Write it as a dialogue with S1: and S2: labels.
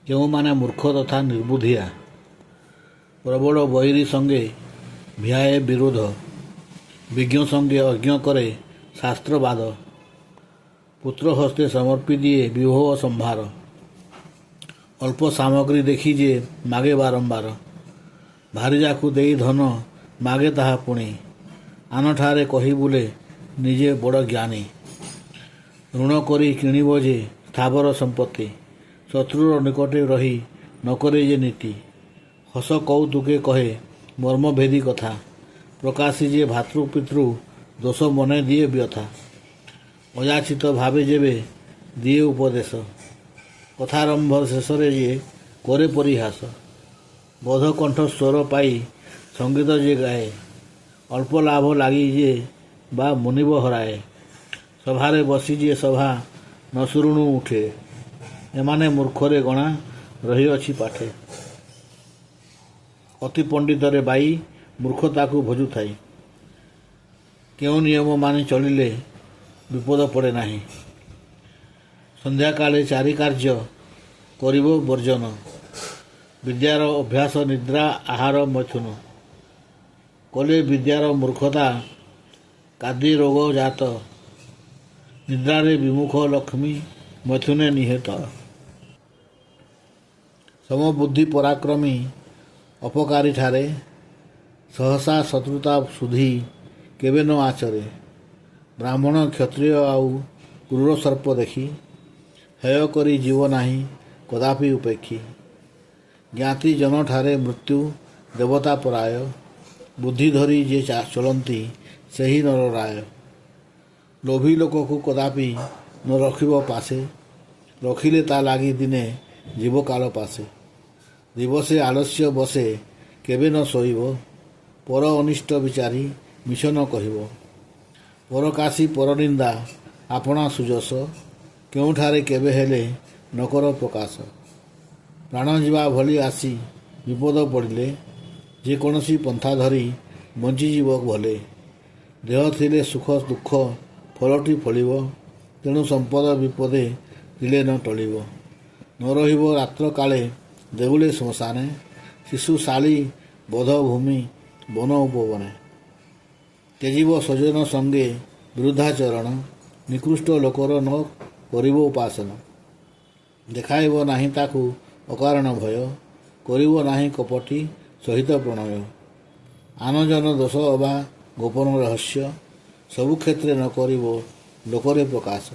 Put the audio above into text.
S1: ଯେଉଁମାନେ ମୂର୍ଖ ତଥା ନିର୍ବୁଦ୍ଧିଆ, ପ୍ରବଳ ବୈରୀ ସଙ୍ଗେ ଭିଆଏ ବିରୋଧ, ବିଜ୍ଞ ସଙ୍ଗେ ଅଜ୍ଞ କରେ ଶାସ୍ତ୍ରବାଦ, ପୁତ୍ର ହସ୍ତେ ସମର୍ପି ଦିଏ ବିଭବ ସମ୍ଭାର, ଅଳ୍ପ ସାମଗ୍ରୀ ଦେଖି ଯେ ମାଗେ ବାରମ୍ବାର, ଭାରିଯାକୁ ଦେଇ ଧନ ମାଗେ ତାହା ପୁଣି, ଆନଠାରେ କହି ବୁଲେ ନିଜେ ବଡ଼ ଜ୍ଞାନୀ, ଋଣ କରି କିଣିବ ଯେ ସ୍ଥାବର ସମ୍ପତ୍ତି, ଶତ୍ରୁର ନିକଟେ ରହି ନକରେ ଯେ ନୀତି, ହସ କୌତୁକେ କହେ ମର୍ମଭେଦୀ କଥା, ପ୍ରକାଶୀ ଯେ ଭାତୃ ପିତୃ ଦୋଷ ମନେ ଦିଏ ବ୍ୟଥା, ଅଯାଚିତ ଭାବେ ଯେବେ ଦିଏ ଉପଦେଶ, କଥାରମ୍ଭ ଶେଷରେ ଯେ କରେ ପରିହାସ, ବୋଧ କଣ୍ଠ ସ୍ୱର ପାଇ ସଙ୍ଗୀତ ଯେ ଗାଏ, ଅଳ୍ପ ଲାଭ ଲାଗି ଯେ ବା ମୁନିବ ହରାଏ, ସଭାରେ ବସି ଯେ ସଭା ନ ଶୁରୁଣୁ ଉଠେ, ଏମାନେ ମୂର୍ଖରେ ଗଣା ରହିଅଛି ପାଠେ, ଅତି ପଣ୍ଡିତରେ ବାଇ ମୂର୍ଖତାକୁ ଭଜୁଥାଇ, କେଉଁ ନିୟମ ମାନି ଚଳିଲେ ବିପଦ ପଡ଼େ ନାହିଁ, ସନ୍ଧ୍ୟାକାଳେ ଚାରି କାର୍ଯ୍ୟ କରିବ ବର୍ଜନ, ବିଦ୍ୟାର ଅଭ୍ୟାସ ନିଦ୍ରା ଆହାର ମୈଥୁନ, କଲେ ବିଦ୍ୟାର ମୂର୍ଖତା କାଦି ରୋଗ ଜାତ, ନିଦ୍ରାରେ ବିମୁଖ ଲକ୍ଷ୍ମୀ ମୈଥୁନେ ନିହତ, ସମବୁଦ୍ଧି ପରାକ୍ରମୀ ଅପକାରୀ ଠାରେ, ସହସା ଶତ୍ରୁତା ସୁଧି କେବେ ନ ଆଚରେ, ବ୍ରାହ୍ମଣ କ୍ଷତ୍ରିୟ ଆଉ କ୍ରୂର ସର୍ପ ଦେଖି, ହେୟ କରି ଯିବ ନାହିଁ କଦାପି ଉପେକ୍ଷୀ, ଜ୍ଞାତି ଜନଠାରେ ମୃତ୍ୟୁ ଦେବତା ପରାୟ, ବୁଦ୍ଧି ଧରି ଯେ ଚଳନ୍ତି ସେହି ନରରାୟ, ଲୋଭୀ ଲୋକକୁ କଦାପି ନ ରଖିବ ପାଶେ, ରଖିଲେ ତା ଲାଗି ଦିନେ ଯିବ କାଳ ପାଶେ, ଦିବସେ ଆଲସ୍ୟ ବସେ କେବେ ନ ଶୋଇବ, ପର ଅନିଷ୍ଟ ବିଚାରି ମିଛ ନ କହିବ, ପରକାଶୀ ପରନିନ୍ଦା ଆପଣା ସୁଜସ, କେଉଁଠାରେ କେବେ ହେଲେ ନକର ପ୍ରକାଶ, ପ୍ରାଣ ଯିବା ଭଳି ଆସି ବିପଦ ପଡ଼ିଲେ, ଯେକୌଣସି ପନ୍ଥା ଧରି ବଞ୍ଚିଯିବ ଭଲେ, ଦେହ ଥିଲେ ସୁଖ ଦୁଃଖ ଫଳଟି ଫଳିବ, ତେଣୁ ସମ୍ପଦ ବିପଦେ ଥିଲେ ନ ଟଳିବ, ନ ରହିବ ରାତ୍ର କାଳେ ଦେଉଳେ ଶ୍ମଶାନେ, ଶିଶୁ ଶାଳୀ ବଧ ଭୂମି ବନ ଉପବନେ, ତେଜିବ ସଜନ ସଙ୍ଗେ ବିରୁଦ୍ଧାଚରଣ, ନିକୃଷ୍ଟ ଲୋକର ନ କରିବ ଉପାସନ, ଦେଖାଇବ ନାହିଁ ତାକୁ ଅକାରଣ ଭୟ, କରିବ ନାହିଁ କପଟି ସହିତ ପ୍ରଣୟ, ଆନଜନ ଦୋଷ ଅବା ଗୋପନ ରହସ୍ୟ, ସବୁ କ୍ଷେତ୍ରେ ନ କରିବ ଲୋକରେ ପ୍ରକାଶ।